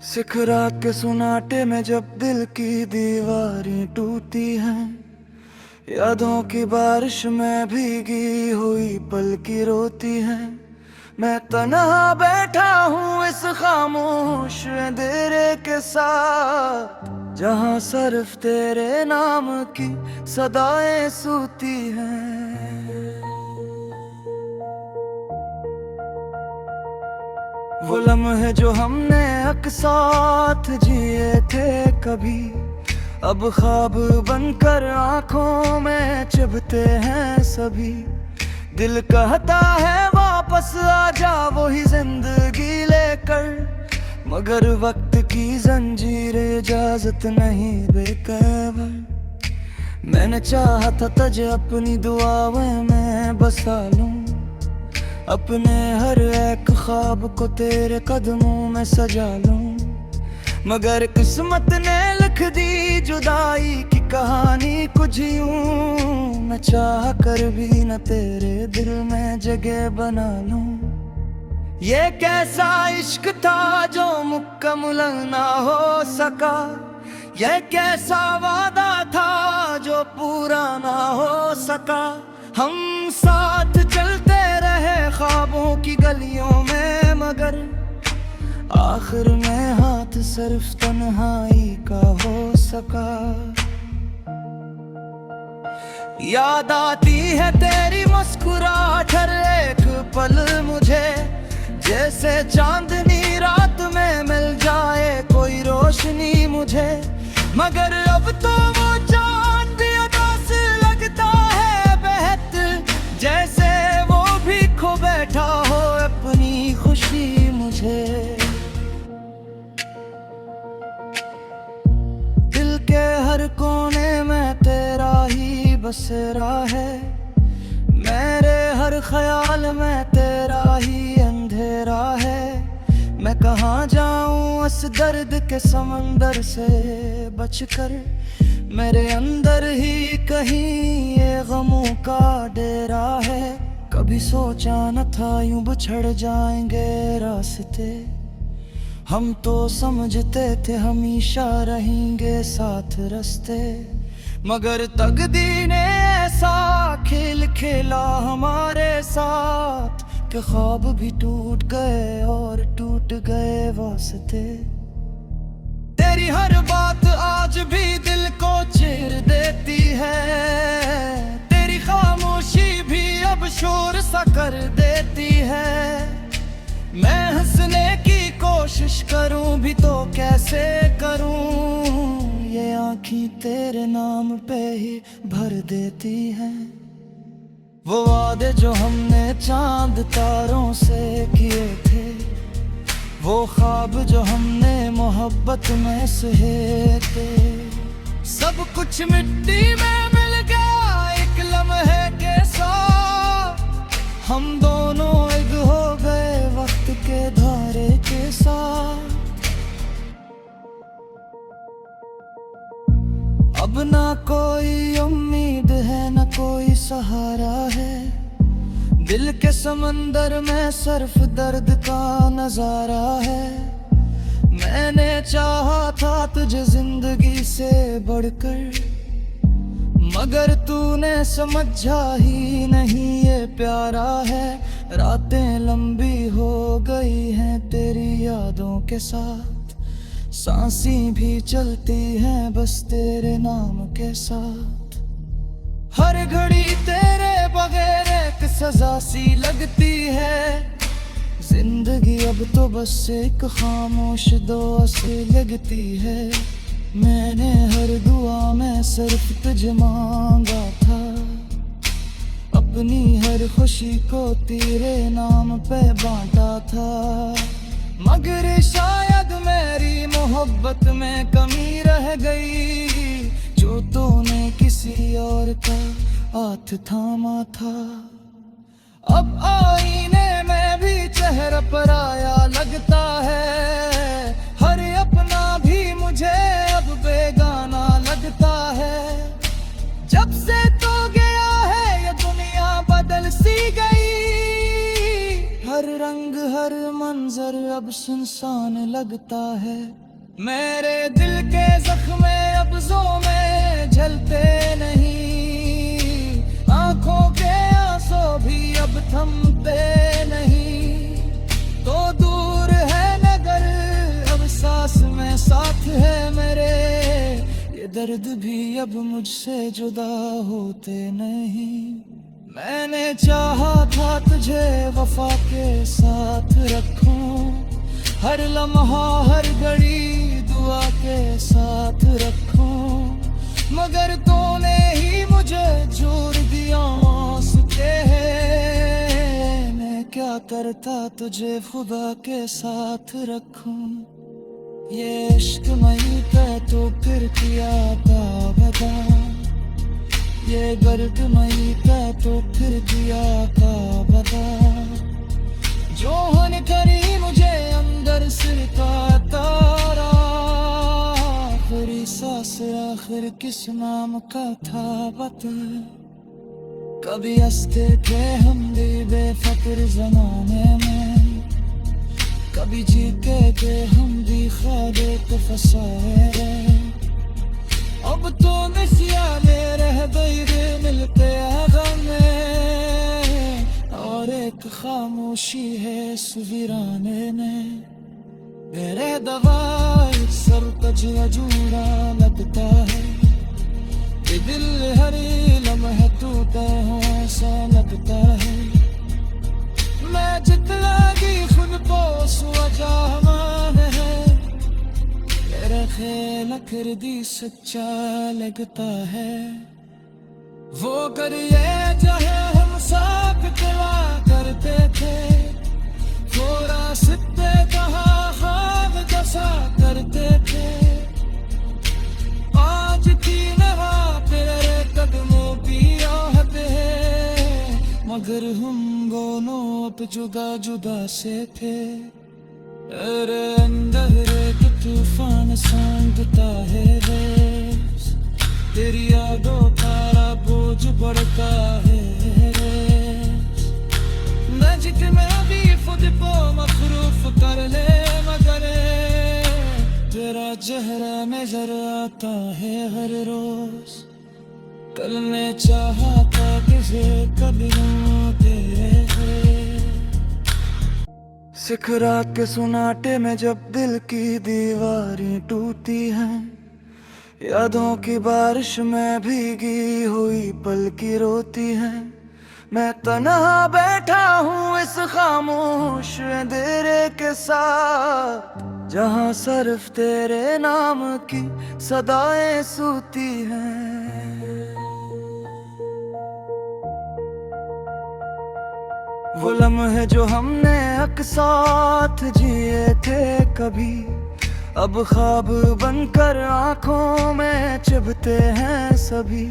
सिख रात के सुनाटे में जब दिल की दीवारें टूटी हैं, यादों की बारिश में भीगी हुई पलकी रोती हैं। मैं तन्हा बैठा हूँ इस खामोश अंधेरे के साथ, जहाँ सिर्फ तेरे नाम की सदाएं सूती हैं। वो लम्हे जो हमने अकसाथ जिए थे कभी, अब ख्वाब बनकर आंखों में चुभते हैं सभी। दिल कहता है वापस आ जा वही जिंदगी लेकर, मगर वक्त की जंजीरें इजाजत नहीं बेकैफर। मैंने चाहा था तुझे अपनी दुआओं में बसा लूं, अपने हर एक ख्वाब को तेरे कदमों में सजा लूं, मगर किस्मत ने लिख दी जुदाई की कहानी कुछ यूं। मैं चाह कर भी न तेरे दिल में जगह बना लूं। ये कैसा इश्क था जो मुकम्मल ना हो सका, ये कैसा वादा था जो पूरा ना हो सका। हम साथ चलते रहे ख्वाबों की गलियों में, मगर आखिर में हाथ सिर्फ तन्हाई का हो सका। याद आती है तेरी मुस्कुराहट हर एक पल मुझे, जैसे चांदनी रात में मिल जाए कोई रोशनी मुझे। मगर अब तो वो चांद भी अदास लगता है बेहतर, जैसे वो भी खो बैठा हो अपनी खुशी मुझे। दिल के हर कोने में तेरा ही बसेरा है, मेरे हर ख्याल में तेरा ही अंधेरा है। मैं कहाँ जाऊं इस दर्द के समंदर से बचकर, मेरे अंदर ही कहीं ये गमों का डेरा है। कभी सोचा न था यूं बिछड़ जाएंगे रास्ते, हम तो समझते थे हमेशा रहेंगे साथ रास्ते। मगर तकदीर ने ऐसा खेल खेला हमारे साथ कि ख्वाब भी टूट गए और टूट गए वास्ते। तेरी हर बात आज भी दिल को चीर देती है, तेरी खामोशी भी अब शोर सा कर देती है। मैं हंसने की कोशिश करूं भी तो कैसे करूं, ये आँखें तेरे नाम पे ही भर देती हैं। वो वादे जो हमने चांद तारों से किए थे, वो ख्वाब जो हमने मोहब्बत में सहे थे, सब कुछ मिट्टी में मिल गया एक लम्हे के साथ। हम दोनों एक हो गए वक्त के धारे के साथ। अब ना कोई उम्मीद है न कोई सहारा है, दिल के समंदर में सिर्फ दर्द का नजारा है। मैंने चाहा था तुझे जिंदगी से बढ़कर, मगर तूने समझा ही नहीं ये प्यारा है। रातें लंबी हो गई हैं तेरी यादों के साथ, सांसें भी चलती हैं बस तेरे नाम के साथ। हर घड़ी तेरे बगैर एक सजा सी लगती है, जिंदगी अब तो बस एक खामोश दुआ सी लगती है। मैंने हर दुआ में सिर्फ तुझे मांगा था, अपनी हर खुशी को तेरे नाम पे बांटा था। मगर शायद मेरी मोहब्बत में कमी रह गई, जो तूने किसी और का हाथ थामा था। अब आईने में भी चेहरा पराया लगता है, हर अपना भी मुझे अब बेगाना लगता है। जब से तो गया है ये दुनिया बदल सी गई, हर रंग हर मंजर घर अब सुनसान लगता है। मेरे दिल के जख्मे अब ज़ों में झलते नहीं, आंखों के आंसू भी अब थमते नहीं। तो दूर है नगर अब सांस में साथ है मेरे, ये दर्द भी अब मुझसे जुदा होते नहीं। मैंने चाहा था तुझे वफा के साथ रखूं, हर लम्हा हर घड़ी दुआ के साथ रखूं, मगर तूने ही मुझे छोड़ दिया आंसू है। मैं क्या करता तुझे खुदा के साथ रखूं, ये इश्क मई पे तो फिर किया था बता, ये गर्द मई का तो फिर दिया था बता। जो हन करी मुझे अंदर सिर का तारा, आखिरी सांस आखिर किस नाम का था बता। कभी हंसते थे हम भी बेफिक्र जमाने में, कभी जीते थे हम भी ख्वाबे को फंसाए। अब तो नशियाले रह गए मिलते हैं गम में, और एक खामोशी है इस वीराने में। मेरे दवाई सर कज अजूरा लगता है, ये दिल हर लम्हे टूटा हो ऐसा लगता है। मैं जितलागी खुद को सुजामान है, मेरा ख्याल कर दी सच्चा लगता है। वो करिए चाहे हम साथ चला करते थे, वो रास्ते कहाँ ख्वाब जैसा करते थे। आज की नहा तेरे कदमों की आहट है, मगर हम दोनों अब जुदा जुदा से थे। तेरे अंदर एक तूफान सांगता है रेस, तेरी यादों तारा बोझ बढ़ता है रेस। मैं जितना भी खुद को मखरूफ कर ले, मगर तेरा चेहरा नजर आता है हर रोज। कल मैं चाहा था किसे कदमों तेरे सिखरा के सुनाटे में जब दिल की दीवारें टूटी हैं, यादों की बारिश में भीगी हुई पल की रोती हैं। मैं तन्हा बैठा हूँ इस खामोश अंधेरे के साथ, जहाँ सिर्फ तेरे नाम की सदाएं सूती हैं। वो लम्हे जो हमने अकसाथ जिए थे कभी, अब ख्वाब बनकर आंखों में चुभते हैं सभी।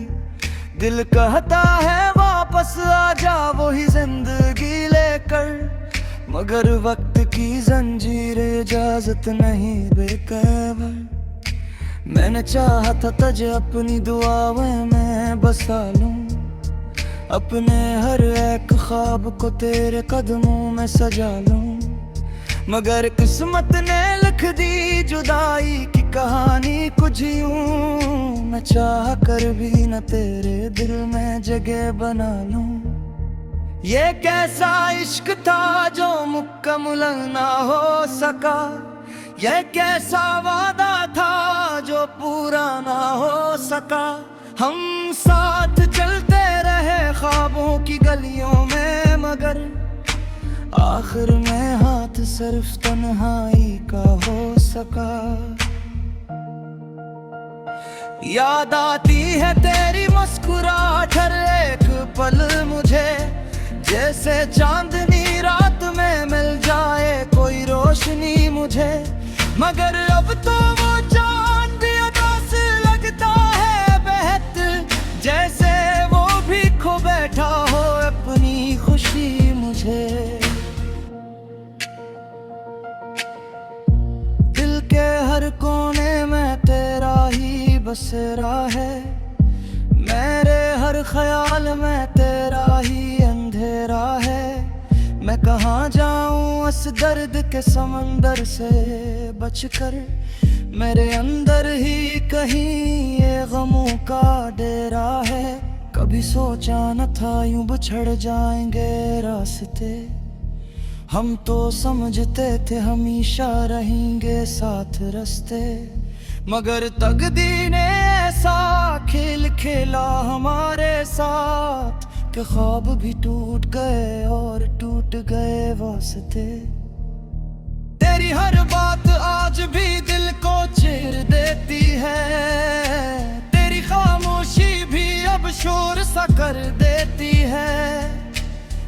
दिल कहता है वापस आ जा वही जिंदगी लेकर, मगर वक्त की जंजीर इजाजत नहीं बेकरार। मैंने चाहा था तुझे अपनी दुआओं में बसा लूं, अपने हर एक ख्वाब को तेरे कदमों में सजा लूं, मगर किस्मत ने लिख दी जुदाई की कहानी कुछ यूं। मैं चाह कर भी न तेरे दिल में जगह बना लूं। ये कैसा इश्क था जो मुकम्मल ना हो सका, ये कैसा वादा था जो पूरा ना हो सका। हम साथ चलते रहे ख्वाबों की गलियों में, मगर आखिर में हाथ सिर्फ तन्हाई का हो सका। याद आती है तेरी मुस्कुराहट हर एक पल मुझे, जैसे चांदनी रात में मिल जाए कोई रोशनी मुझे। मगर अब तो वो चांद भी अदास लगता है बेहतर, जैसे वो भी खो बैठा हो अपनी खुशी मुझे। दिल के हर कोने में तेरा ही बसेरा है, मेरे हर ख्याल में तेरा ही अंधेरा है। मैं कहाँ जाऊं इस दर्द के समंदर से बचकर। मेरे अंदर ही कहीं ये गमों का डेरा है। कभी सोचा न था यूं बिछड़ जाएंगे रास्ते। हम तो समझते थे हमेशा रहेंगे साथ रास्ते, मगर तकदीर ने ऐसा खेल खेला हमारे साथ कि ख्वाब भी टूट गए और टूट गए वास्ते। तेरी हर बात आज भी दिल को चीर देती है, तेरी खामोशी भी अब शोर सा कर देती है।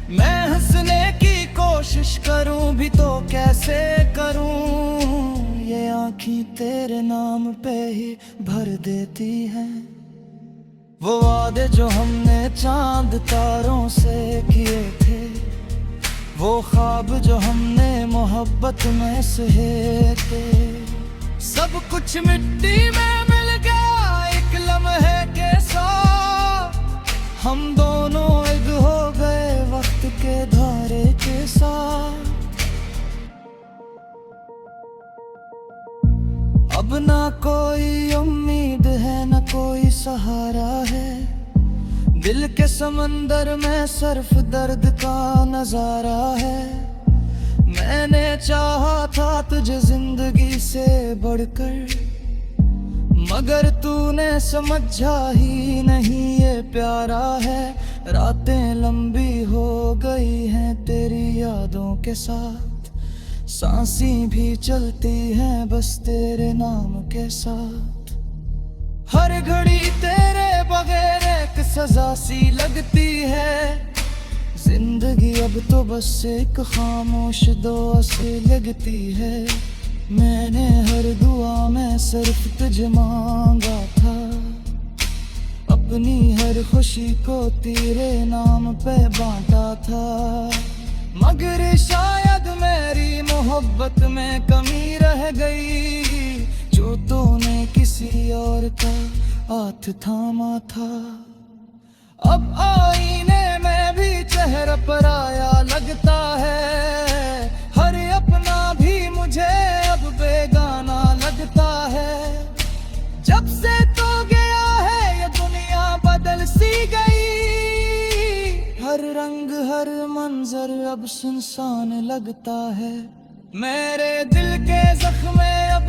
मैं हंसने की कोशिश करूं भी तो कैसे करूं, ये आँखें तेरे नाम पे ही भर देती हैं। वो वादे जो हमने चांद तारों से किए थे, वो ख्वाब जो हमने मोहब्बत में सहे थे, सब कुछ मिट्टी में मिल गया एक लम्हे के साथ। हम दोनों एक हो गए वक्त के धारे के साथ। अब ना कोई उम्मीद है न कोई सहारा है, दिल के समंदर में सिर्फ दर्द का नजारा है। मैंने चाहा था तुझे जिंदगी से बढ़कर, मगर तूने समझा ही नहीं ये प्यारा है। रातें लंबी हो गई हैं तेरी यादों के साथ, सांसें भी चलती हैं बस तेरे नाम के साथ। हर घड़ी तेरे बगैर एक सजा सी लगती है, जिंदगी अब तो बस एक खामोश दुआ सी लगती है। मैंने हर दुआ में सिर्फ तुझे मांगा था, अपनी हर खुशी को तेरे नाम पे बांटा था। मगर शायद मेरी मोहब्बत में कमी रह गई, जो तूने किसी और का हाथ थामा था। अब आईने में भी चेहरा पराया लगता है, हर अपना भी मुझे अब बेगाना लगता है। जब से तो गया है ये दुनिया बदल सी गई, हर रंग हर मंजर अब सुनसान लगता है। मेरे दिल के जख्मे अब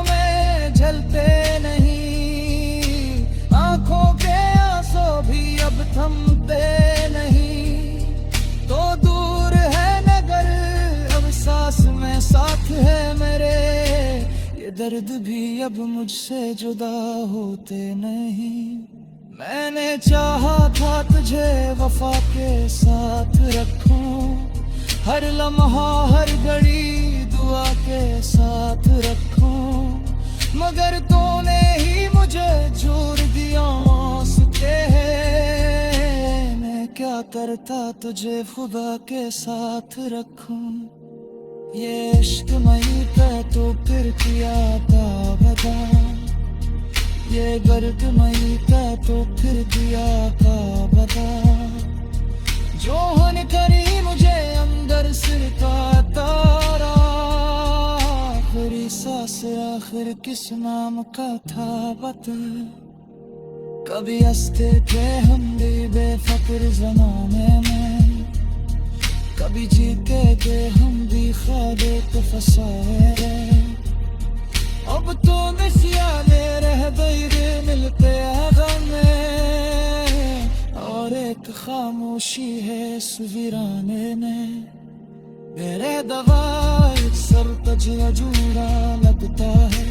में झलते नहीं, आंखों के आंसू भी अब थमते नहीं। तो दूर है नगर अब सांस में साथ है मेरे, ये दर्द भी अब मुझसे जुदा होते नहीं। मैंने चाहा था तुझे वफा के साथ रखूं, हर लम्हा हर घड़ी दुआ के साथ रखूं, मगर तूने ही मुझे छोड़ दिया मौसके है। मैं क्या करता तुझे खुदा के साथ रखूं, ये इश्क मई पे तो फिर किया था बता, ये गर्द मई का तो फिर दिया था बता। जो हन करी मुझे अंदर सिर का तारा, आखिरी सांस आखिर किस नाम का था बता। कभी हंसते थे हम भी बेफिक्र ज़माने में, कभी जीते थे हम भी ख्वाबे को फसाए। अब तो नशियाने रह गई मिलते गम में, और एक खामोशी है इस वीराने में। मेरे दवाई सर तजला जूड़ा लगता है,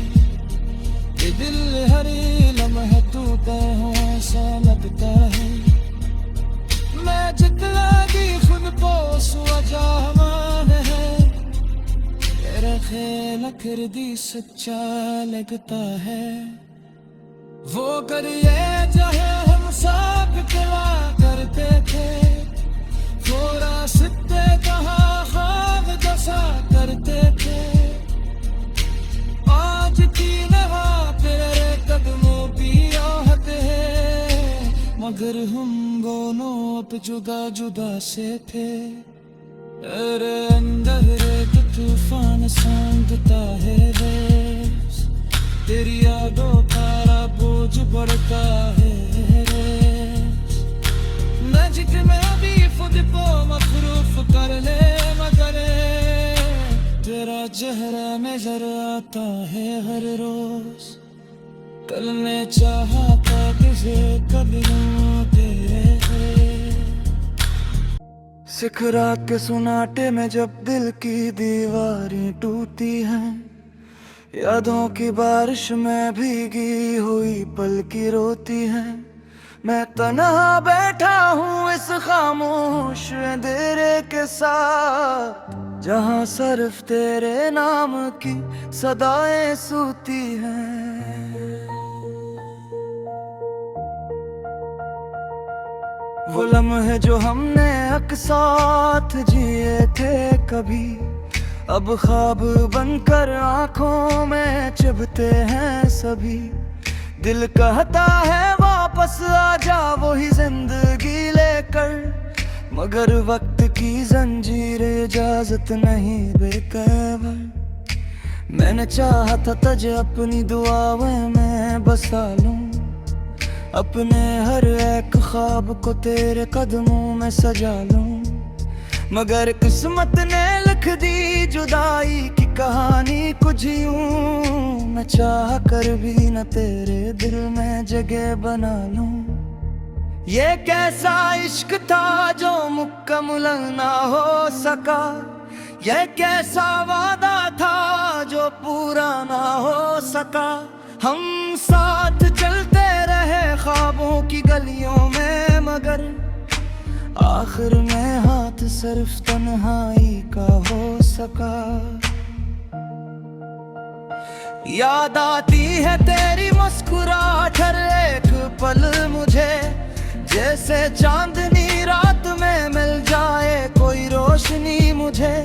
ये दिल हर लम्हे टूटे हो सा लगता है। मैं जितना भी खुद पोस वजह है, तेरा खेल कर दी सच्चा लगता है। वो करिए चाहे हम सब क्या करते थे, वो रास्ते कहाँ ख्वाब जैसा करते थे। आज तीन तेरे कदमों की आहट है, मगर हम दोनों अब जुदा जुदा से थे। तेरे अंदर एक तूफान सांगता है रेस, तेरी यादों का बोझ बढ़ता है रेस। मैजिक में भी खुद को मफरूफ कर ले, मगर तेरा चेहरा नजर आता है हर रोज। कल ने चाहा था तुझे कदमों तेरे, सिखरा के सुनाटे में जब दिल की दीवारें टूटी हैं, यादों की बारिश में भीगी हुई पलकी रोती हैं। मैं तन्हा बैठा हूँ इस खामोश अंधेरे के साथ, जहाँ सिर्फ तेरे नाम की सदाएं सूती हैं। वो लम्हे जो हमने एक साथ जिए थे कभी, अब ख्वाब बनकर आंखों में चुभते हैं सभी। दिल कहता है वापस आ जा वही जिंदगी लेकर, मगर वक्त की जंजीरें इजाजत नहीं बेकैफर। मैंने चाहा था तुझे अपनी दुआओं में बसा लूं, अपने हर एक ख्वाब को तेरे कदमों में सजा लूं, मगर किस्मत ने लिख दी जुदाई की कहानी कुछ यूं। मैं चाह कर भी न तेरे दिल में जगह बना लूं। ये कैसा इश्क था जो मुकम्मल ना हो सका, ये कैसा वादा था जो पूरा ना हो सका। हम साथ चलते रहे ख्वाबों की गलियों में, मगर आखिर में हाथ सिर्फ तन्हाई का हो सका। याद आती है तेरी मुस्कुराहट हर एक पल मुझे, जैसे चांदनी रात में मिल जाए कोई रोशनी मुझे।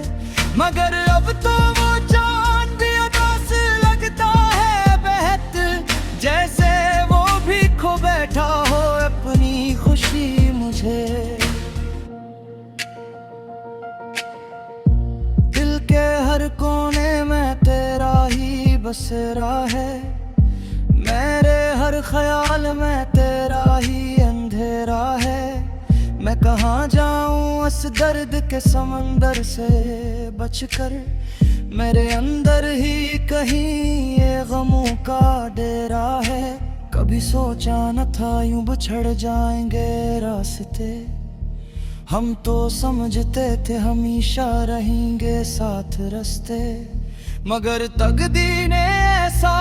मगर अब तो वो चांद भी अदास लगता है बेहतर, जैसे वो भी खो बैठा हो अपनी खुशी मुझे। दिल के हर कोने में तेरा ही बसेरा है, मेरे हर ख्याल में तेरा ही अंधेरा है। मैं कहाँ जाऊँ इस दर्द के समंदर से बचकर, मेरे अंदर ही कहीं ये गमों का डेरा है। कभी सोचा न था यूं बिछड़ जाएंगे रास्ते, हम तो समझते थे हमेशा रहेंगे साथ रास्ते। मगर तकदीर ने ऐसा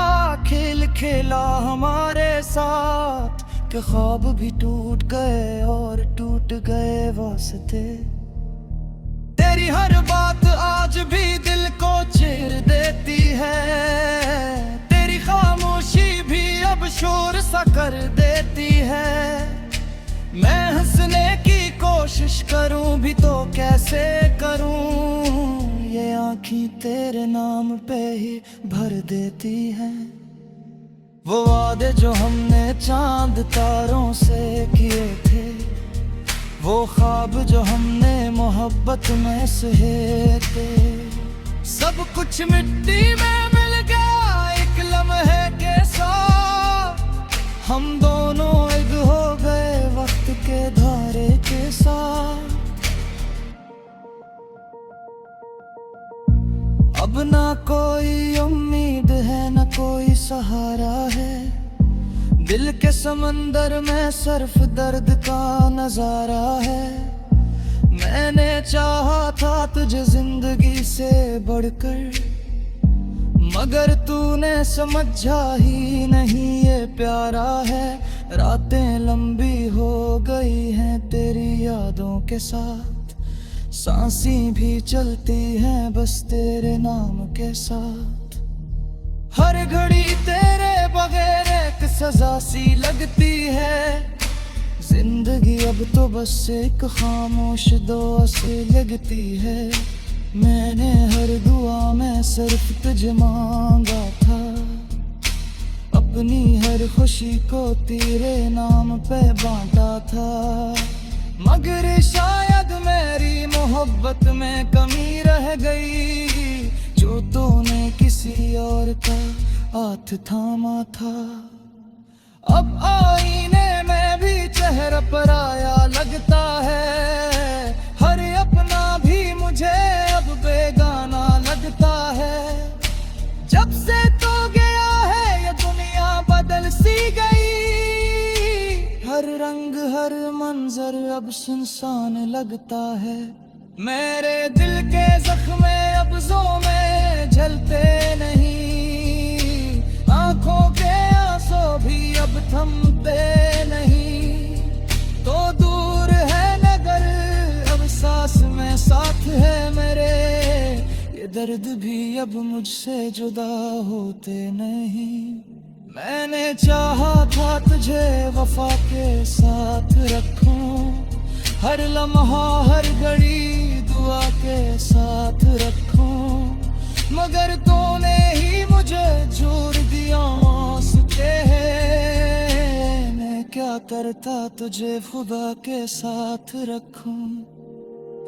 खेल खेला हमारे साथ कि ख्वाब भी टूट गए और टूट गए वास्ते। तेरी हर बात आज भी दिल को चीर देती है, तेरी खामोशी भी अब शोर सा कर देती है। मैं हंसने की कोशिश करूं भी तो कैसे करूं, ये आँखें तेरे नाम पे ही भर देती हैं। वो वादे जो हमने चांद तारों से किए थे, वो ख्वाब जो हमने मोहब्बत में सहे थे, सब कुछ मिट्टी में मिल गया एक लम्हे के साथ। हम दोनों एक हो गए वक्त के धारे के साथ। अब ना कोई उम्मीद है न कोई सहारा है, दिल के समंदर में सिर्फ दर्द का नजारा है। मैंने चाहा था तुझे जिंदगी से बढ़कर, मगर तूने समझा ही नहीं ये प्यारा है। रातें लंबी हो गई हैं तेरी यादों के साथ, सांसें भी चलती हैं बस तेरे नाम के साथ। हर घड़ी तेरे बगैर एक सजा सी लगती है, जिंदगी अब तो बस एक खामोश दुआ से लगती है। मैंने हर दुआ में सिर्फ तुझे मांगा था, अपनी हर खुशी को तेरे नाम पे बांटा था। मगर शायद मेरी मोहब्बत में कमी रह गई, जो तूने किसी और का हाथ थामा था। अब आईने में भी चेहरा पराया लगता है, हर अपना भी मुझे अब बेगाना लगता है। जब से तो गया है ये दुनिया बदल सी गई, हर रंग हर मंजर अब सुनसान लगता है। मेरे दिल के जख्मे अब ज़ों में झलते नहीं, आंखों के आंसू भी अब थमते नहीं। तो दूर है नगर अब सांस में साथ है मेरे, ये दर्द भी अब मुझसे जुदा होते नहीं। मैंने चाहा था तुझे वफा के साथ रखूं, हर लम्हा हर घड़ी दुआ के साथ रखूं, मगर तूने ही मुझे छोड़ दिया मौसके है। मैं क्या करता तुझे खुदा के साथ रखूं,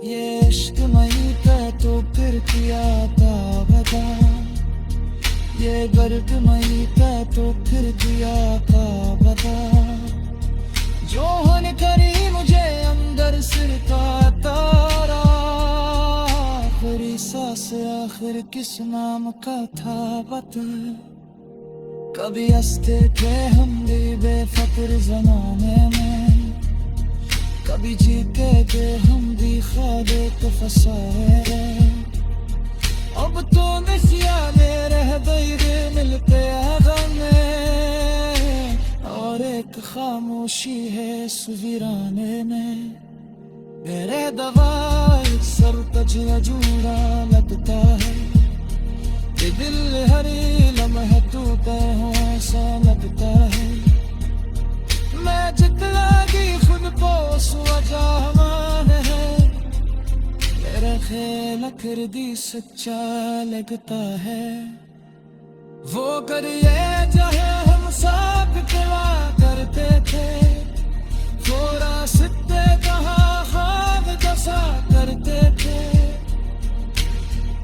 ये इश्क मई पे तो फिर किया था बता, ये गर्द मई पे तो फिर किया था बता। जो हन करी मुझे अंदर सिर का तारा, आखिरी सांस आखिर किस नाम का था बता। कभी हंसते थे हम भी बेफिक्र ज़माने में, कभी जीते थे हम भी ख्वाब को फंसाए। अब तो नशियाने रह गई मिलते हैं गम में, और एक खामोशी है इस वीराने में। मेरे दवाई सर तजला जुड़ा लगता है, ये दिल हर लम्हे टूटे हो सा लगता है। मैं जितलागी खुद को उस वजह मान है, मेरा ख्याल कर दी सच्चा लगता है। वो करिए चाहे हम साथ दुआ करते थे, वो रास्ते कहाँ ख्वाब जैसा करते थे।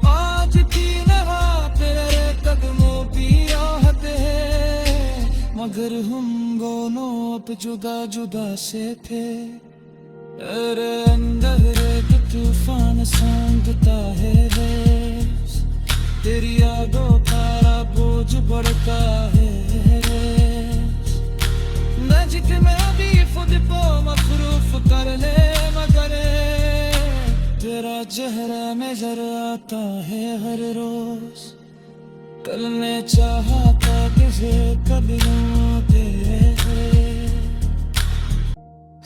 आज तीन हाथ तेरे कदमों की आहट है, मगर हम दोनों अब जुदा जुदा से थे। तेरे अंदर एक तूफान सांभता है रेस, तेरी यादों का बोझ बढ़ता है रेस। न जितना भी खुद को मखरूफ कर ले, मगर तेरा चेहरा नजर आता है हर रोज। कल मैं चाहा था किसे कदमों तेरे,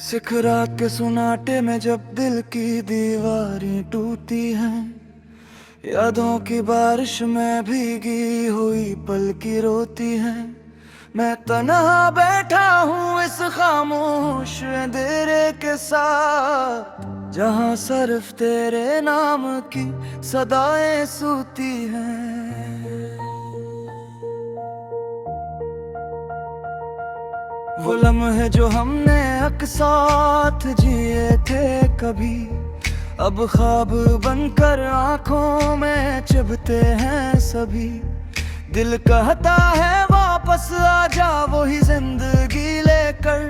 सिखरा के सुनाटे में जब दिल की दीवारें टूटी हैं, यादों की बारिश में भीगी हुई पल की रोती हैं। मैं तन्हा बैठा हूँ इस खामोश अंधेरे के साथ, जहाँ सिर्फ तेरे नाम की सदाएं सूती हैं। वो लम्हे जो हमने अक्साथ जिए थे कभी, अब ख्वाब बनकर आंखों में चुभते हैं सभी। दिल कहता है वापस आ जा वही जिंदगी लेकर,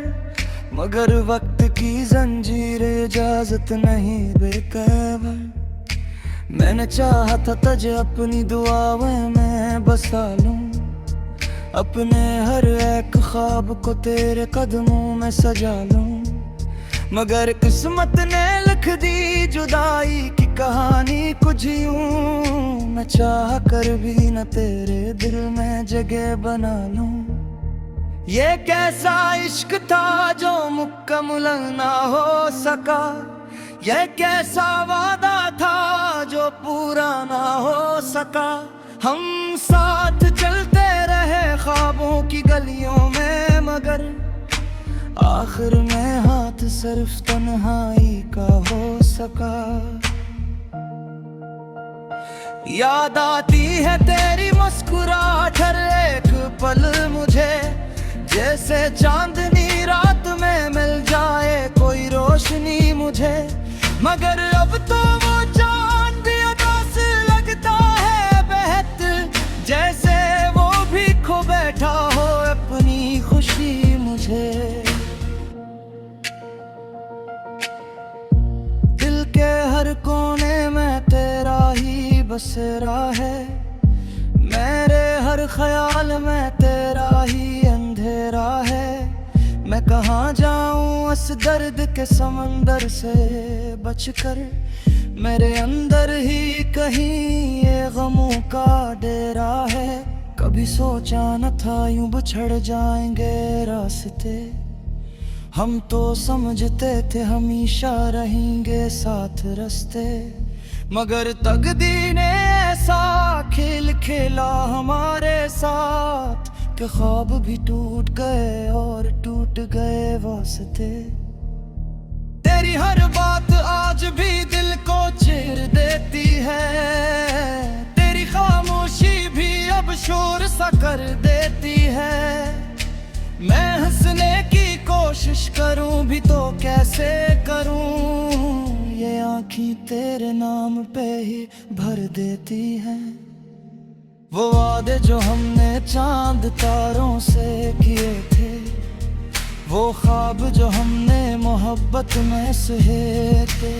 मगर वक्त की जंजीर इजाजत नहीं बेकरार। मैंने चाहा था तुझे अपनी दुआओं में बसा लूं, अपने हर एक ख्वाब को तेरे कदमों में सजा लूं, मगर किस्मत ने लिख दी जुदाई की कहानी कुछ यूं। मैं चाह कर भी न तेरे दिल में जगह बना लूं। ये कैसा इश्क था जो मुकम्मल ना हो सका, ये कैसा वादा था जो पूरा ना हो सका। हम साथ चलते रहे ख्वाबों की गलियों में, मगर आखिर में हाथ सिर्फ तन्हाई का हो सका। याद आती है तेरी मुस्कुराहट हर एक पल मुझे, जैसे चांदनी रात में मिल जाए कोई रोशनी मुझे, मगर अब तो वो चांद भी उदास लगता है बेहतर, जैसे वो भी खो बैठा हो अपनी खुशी मुझे। दिल के हर कोने में तेरा ही बसेरा है, मेरे हर ख्याल में तेरा ही अंधेरा है। मैं कहाँ जाऊँ इस दर्द के समंदर से बचकर, मेरे अंदर ही कहीं ये गमों का डेरा है। कभी सोचा न था यूं बिछड़ जाएंगे रास्ते, हम तो समझते थे हमेशा रहेंगे साथ रास्ते, मगर तकदीर ने ऐसा खेल खेला हमारे साथ कि ख्वाब भी टूट गए और टूट गए वास्ते। तेरी हर बात आज भी दिल को चीर देती है, तेरी खामोशी भी अब शोर सा कर देती है। मैं हंसने की कोशिश करूं भी तो कैसे करूं, ये आँखें तेरे नाम पे ही भर देती हैं। वो वादे जो हमने चांद तारों से किए थे, वो ख्वाब जो हमने मोहब्बत में सहे थे,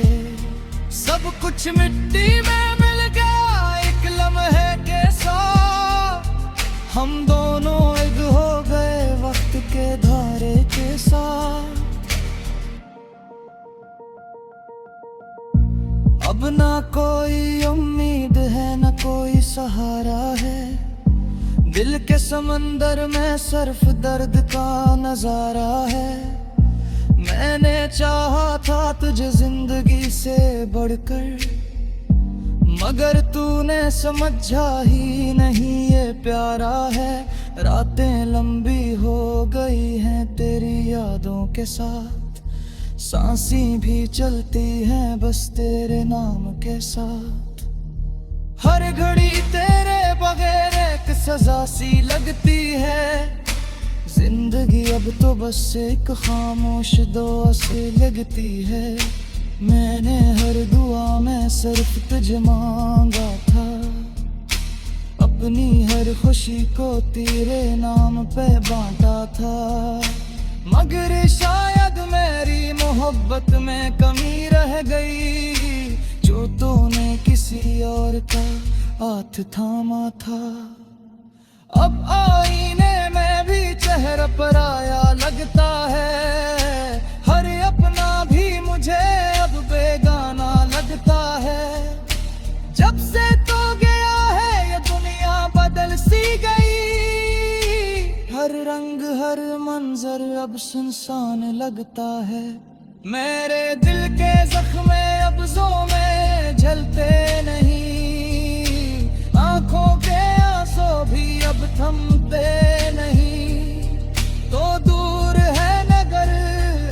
सब कुछ मिट्टी में मिल गया एक लम्हे के साथ। हम दोनों एक हो गए वक्त के धारे के साथ। अब ना कोई उम्मीद है न कोई सहारा है, दिल के समंदर में सिर्फ दर्द का नजारा है। मैंने चाहा था तुझे जिंदगी से बढ़कर, मगर तूने समझा ही नहीं ये प्यारा है। रातें लंबी हो गई हैं तेरी यादों के साथ, सांसें भी चलती हैं बस तेरे नाम के साथ। हर घड़ी तेरे बगैर एक सजा सी लगती है, जिंदगी अब तो बस एक खामोश दुआ सी लगती है। मैंने हर दुआ में सिर्फ तुझे मांगा था, अपनी हर खुशी को तेरे नाम पे बांटा था, मगर शायद मेरी मोहब्बत में कमी रह गई, जो तूने किसी और का हाथ थामा था। अब आईने में भी चेहरा पराया लगता है, हर अपना भी मुझे अब बेगाना लगता है। जब से तो गया है ये दुनिया बदल सी गई, हर रंग हर मंजर अब सुनसान लगता है। मेरे दिल के जख्मे अब ज़ों में झलते नहीं, आंखों के आंसू भी अब थमते नहीं। तो दूर है नगर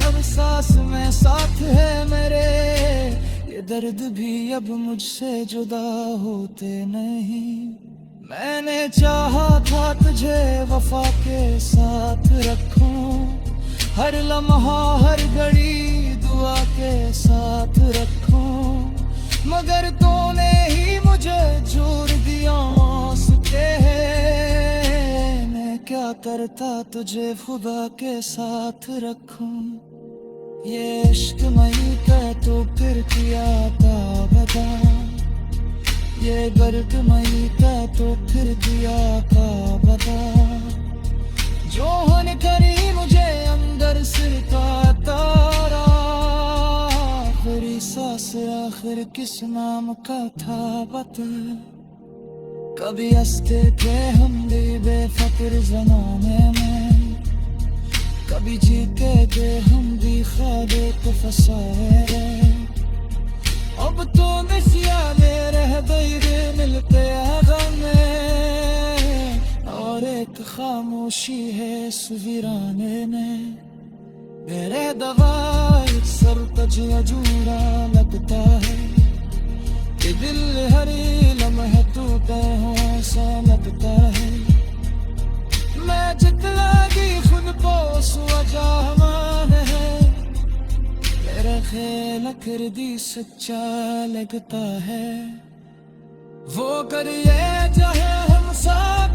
अब सांस में साथ है मेरे, ये दर्द भी अब मुझसे जुदा होते नहीं। मैंने चाहा था तुझे वफा के साथ रखूं, हर लम्हा हर घड़ी दुआ के साथ रखूं, मगर तूने ही मुझे छोड़ दिया आंसू है। मैं क्या करता तुझे खुदा के साथ रखूं, ये इश्क मई का तो फिर किया था बता, ये गर्द मई का तो फिर दिया था बता। जो होने करी मुझे अंदर सिर का तारा, आखिरी सांस आखिर किस नाम का था बता। कभी हंसते थे हम भी बेफिक्र ज़माने में, कभी जीते थे हम भी ख्वाबे को फसाए। अब तो मिसियाले रह गई मिलते हैं गम में, और एक खामोशी है इस वीराने में। मेरे दवाई सर तज अजूरा लगता है, कि दिल हर लम्हे टूटे हो सा लगता है। मैं जितना भी खुद को सुअजामान है, तेरे खेल कर दी सच्चा लगता है वो करिए चाहे हम साथ